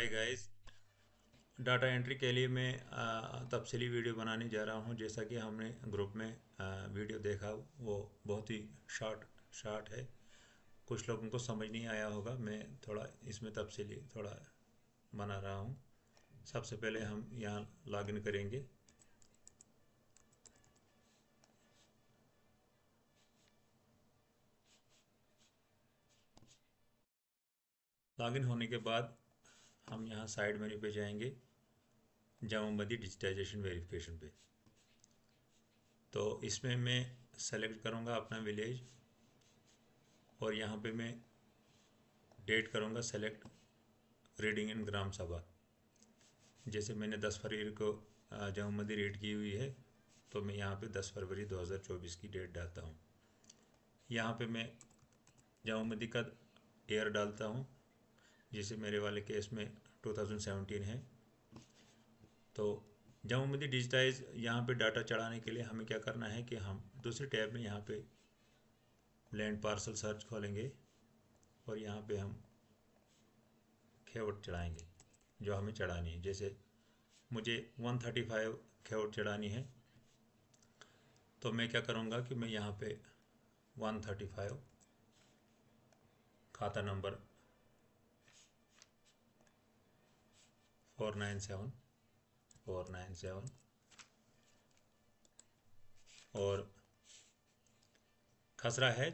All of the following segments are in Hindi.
Hi guys. डाटा एंट्री के लिए मैं तफसीली वीडियो बनाने जा रहा हूं। जैसा कि हमने ग्रुप में वीडियो देखा, वो बहुत ही शॉर्ट शॉर्ट है। कुछ लोगों को समझ नहीं आया होगा। मैं थोड़ा इसमें तफसीली थोड़ा बना रहा हूं। सबसे पहले हम यहाँ लॉगिन करेंगे। लॉगिन होने के बाद हम यहाँ साइड मेन्यू पे जाएंगे, जमाबंदी डिजिटाइजेशन वेरिफिकेशन पे। तो इसमें मैं सेलेक्ट करूँगा अपना विलेज, और यहाँ पे मैं डेट करूँगा सेलेक्ट रीडिंग इन ग्राम सभा। जैसे मैंने 10 फरवरी को जमाबंदी रीड की हुई है, तो मैं यहाँ पे 10 फरवरी 2024 की डेट डालता हूँ। यहाँ पे मैं जमाबंदी का ईयर डालता हूँ, जैसे मेरे वाले केस में 2017 है। तो जमाबंदी डिजिटाइज यहाँ पे डाटा चढ़ाने के लिए हमें क्या करना है कि हम दूसरे टैब में यहाँ पे लैंड पार्सल सर्च खोलेंगे, और यहाँ पे हम खेवट चढ़ाएंगे जो हमें चढ़ानी है। जैसे मुझे 135 खेवट चढ़ानी है, तो मैं क्या करूँगा कि मैं यहाँ पे 135 खाता नंबर 497 और खसरा है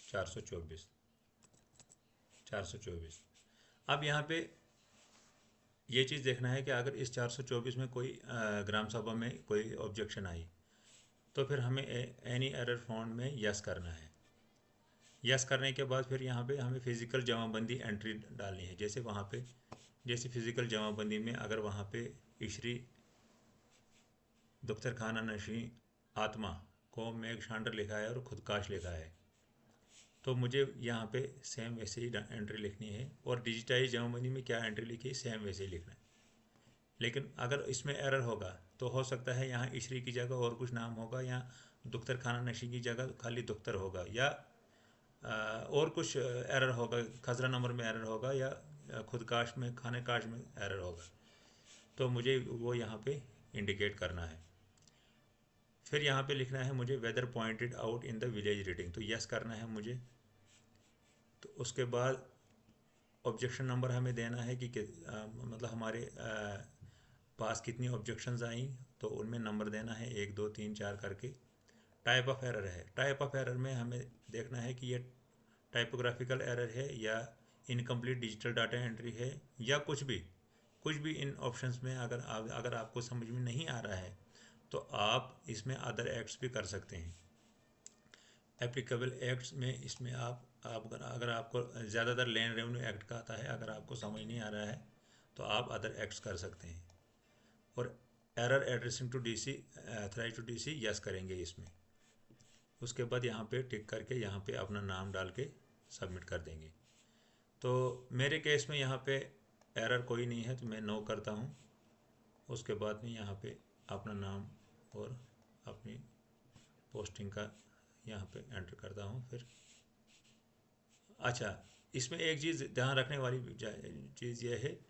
424। अब यहाँ पे ये चीज़ देखना है कि अगर इस 424 में कोई ग्राम सभा में कोई ऑब्जेक्शन आई, तो फिर हमें एनी एरर फाउंड में यस करना है। यस करने के बाद फिर यहाँ पे हमें फ़िज़िकल जमाबंदी एंट्री डालनी है। जैसे वहाँ पे जैसे फ़िज़िकल जमाबंदी में अगर वहाँ पे इशरी दफ्तर खाना नशी आत्मा को मेघ शांडर लिखा है और खुदकाश लिखा है, तो मुझे यहाँ पे सेम वैसे ही एंट्री लिखनी है। और डिजिटाइज जमाबंदी में क्या एंट्री लिखी है, सेम वैसे ही लिखना है। लेकिन अगर इसमें एरर होगा, तो हो सकता है यहाँ इशरी की जगह और कुछ नाम होगा, या दुख्तर खाना नशी की जगह खाली दुख्तर होगा, या और कुछ एरर होगा, खसरा नंबर में एरर होगा, या खुदकाश में खाने काश में एरर होगा। तो मुझे वो यहाँ पे इंडिकेट करना है। फिर यहाँ पे लिखना है मुझे weather pointed out in the village reading, तो यस करना है मुझे। तो उसके बाद ऑब्जेक्शन नंबर हमें देना है कि मतलब हमारे पास कितनी ऑब्जेक्शंस आई, तो उनमें नंबर देना है 1 2 3 4 करके। टाइप ऑफ एरर है, टाइप ऑफ एरर में हमें देखना है कि ये टाइपोग्राफिकल एरर है, या इनकम्प्लीट डिजिटल डाटा एंट्री है, या कुछ भी इन ऑप्शंस में अगर आपको समझ में नहीं आ रहा है, तो आप इसमें अदर एक्ट्स भी कर सकते हैं। एप्लीकेबल एक्ट्स में इसमें आप अगर आपको ज़्यादातर लैंड रेवेन्यू एक्ट का आता है, अगर आपको समझ नहीं आ रहा है तो आप अदर एक्ट्स कर सकते हैं। और error addressing to DC authorise to DC yes करेंगे इसमें। उसके बाद यहाँ पे टिक करके यहाँ पे अपना नाम डाल के सबमिट कर देंगे। तो मेरे केस में यहाँ पे एरर कोई नहीं है, तो मैं नो करता हूँ। उसके बाद में यहाँ पे अपना नाम और अपनी पोस्टिंग का यहाँ पे एंटर करता हूँ। फिर अच्छा, इसमें एक चीज़ ध्यान रखने वाली चीज़ ये है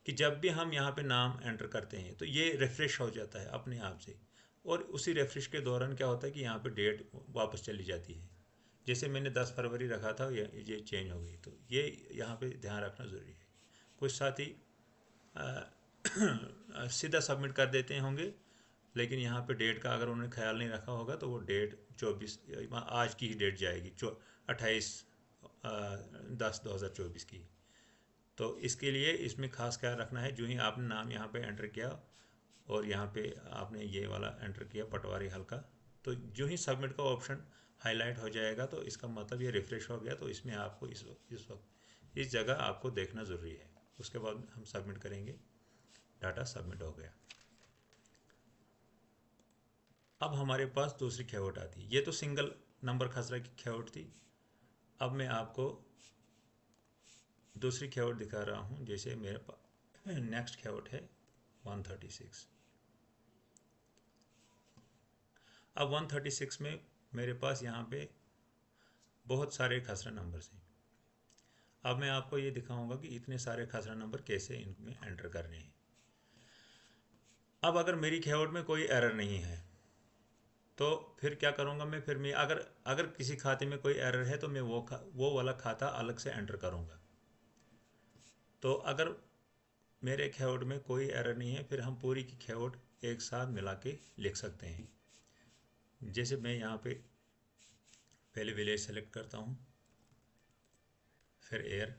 कि जब भी हम यहाँ पे नाम एंटर करते हैं, तो ये रिफ़्रेश हो जाता है अपने आप से, और उसी रिफ़्रेश के दौरान क्या होता है कि यहाँ पे डेट वापस चली जाती है। जैसे मैंने 10 फरवरी रखा था, ये चेंज हो गई, तो ये यहाँ पे ध्यान रखना ज़रूरी है। कुछ साथी सीधा सबमिट कर देते होंगे, लेकिन यहाँ पे डेट का अगर उन्होंने ख्याल नहीं रखा होगा, तो वो डेट 24 आज की ही डेट जाएगी, 28/10/2024 की। तो इसके लिए इसमें खास ख्याल रखना है। जो ही आपने नाम यहाँ पे एंटर किया और यहाँ पे आपने ये वाला एंटर किया पटवारी हल्का, तो जो ही सबमिट का ऑप्शन हाईलाइट हो जाएगा, तो इसका मतलब ये रिफ़्रेश हो गया। तो इसमें आपको वक्त इस जगह आपको देखना ज़रूरी है। उसके बाद हम सबमिट करेंगे। डाटा सबमिट हो गया। अब हमारे पास दूसरी खेवट आती है। ये तो सिंगल नंबर खसरा की खेवट थी। अब मैं आपको दूसरी खेवट दिखा रहा हूँ। जैसे मेरे पास नेक्स्ट खेवट है 136। अब 136 में मेरे पास यहाँ पे बहुत सारे खसरा नंबर्स हैं। अब मैं आपको ये दिखाऊंगा कि इतने सारे खसरा नंबर कैसे इनमें एंटर करने हैं। अब अगर मेरी कीबोर्ड में कोई एरर नहीं है तो फिर क्या करूँगा मैं, फिर मैं अगर अगर किसी खाते में कोई एरर है तो मैं वो वाला खाता अलग से एंटर करूँगा। तो अगर मेरे कीबोर्ड में कोई एरर नहीं है फिर हम पूरी की कीबोर्ड एक साथ मिला के लिख सकते हैं। जैसे मैं यहाँ पे पहले विलेज सेलेक्ट करता हूँ, फिर एयर,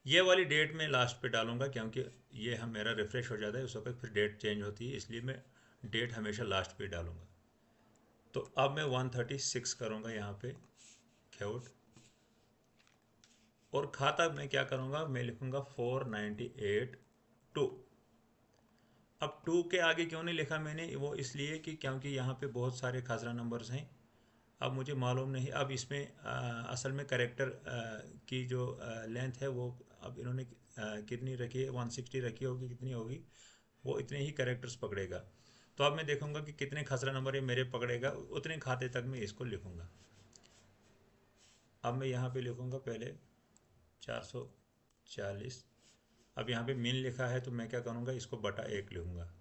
ये वाली डेट मैं लास्ट पे डालूंगा क्योंकि ये हम मेरा रिफ़्रेश हो जाता है उस वक्त, फिर डेट चेंज होती है, इसलिए मैं डेट हमेशा लास्ट पे डालूंगा। तो अब मैं 136 करूँगा यहाँ पे कीबोर्ड, और खाता मैं क्या करूँगा, मैं लिखूँगा 498 2। अब 2 के आगे क्यों नहीं लिखा मैंने, वो इसलिए कि क्योंकि यहाँ पे बहुत सारे खासरा नंबर्स हैं। अब मुझे मालूम नहीं, अब इसमें असल में करेक्टर की जो लेंथ है वो अब इन्होंने कितनी रखी है, 160 रखी होगी, कितनी होगी, वो इतने ही करेक्टर्स पकड़ेगा। तो अब मैं देखूंगा कि कितने खसरा नंबर ये मेरे पकड़ेगा, उतने खाते तक मैं इसको लिखूंगा। अब मैं यहाँ पे लिखूंगा पहले 440। अब यहाँ पे मीन लिखा है तो मैं क्या करूँगा, इसको बटा 1 लिखूंगा,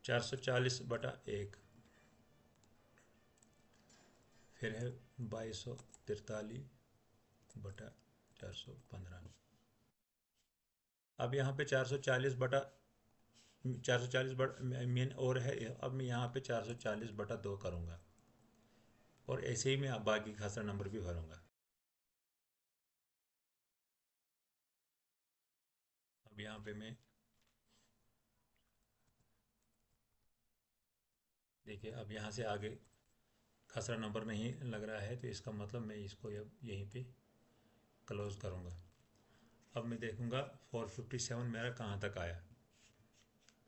440/1। फिर है 2243/415। अब यहाँ पे 440 मीन और है, अब मैं यहाँ पे 440/2 करूँगा, और ऐसे ही मैं अब बाकी खासा नंबर भी भरूँगा। अब यहाँ पे मैं देखिए, अब यहाँ से आगे खसरा नंबर नहीं लग रहा है तो इसका मतलब मैं इसको अब यहीं पे क्लोज़ करूँगा। अब मैं देखूँगा 457 मेरा कहाँ तक आया,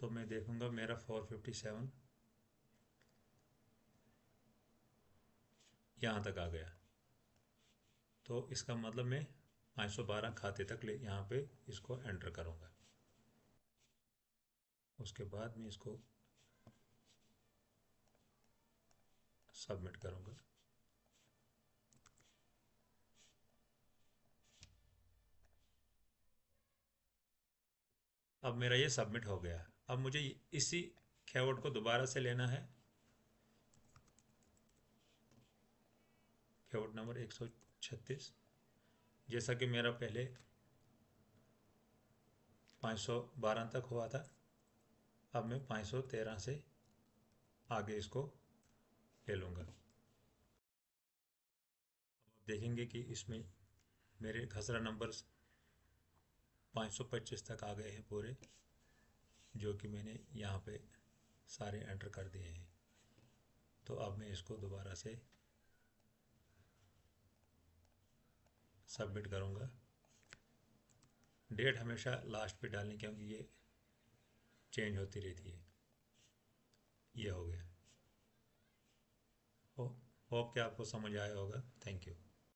तो मैं देखूँगा मेरा 457 यहाँ तक आ गया। तो इसका मतलब मैं 512 खाते तक ले यहाँ पे इसको एंटर करूँगा। उसके बाद मैं इसको सबमिट करूँगा। अब मेरा ये सबमिट हो गया। अब मुझे इसी कीवर्ड को दोबारा से लेना है, कीवर्ड नंबर 136। जैसा कि मेरा पहले 512 तक हुआ था, अब मैं 513 से आगे इसको ले लूँगा। अब देखेंगे कि इसमें मेरे खसरा नंबर्स 525 तक आ गए हैं पूरे, जो कि मैंने यहाँ पे सारे एंटर कर दिए हैं। तो अब मैं इसको दोबारा से सबमिट करूँगा। डेट हमेशा लास्ट पे डालनी क्योंकि ये चेंज होती रहती है। ये हो गया। होप कि आपको समझ आया होगा। Thank you.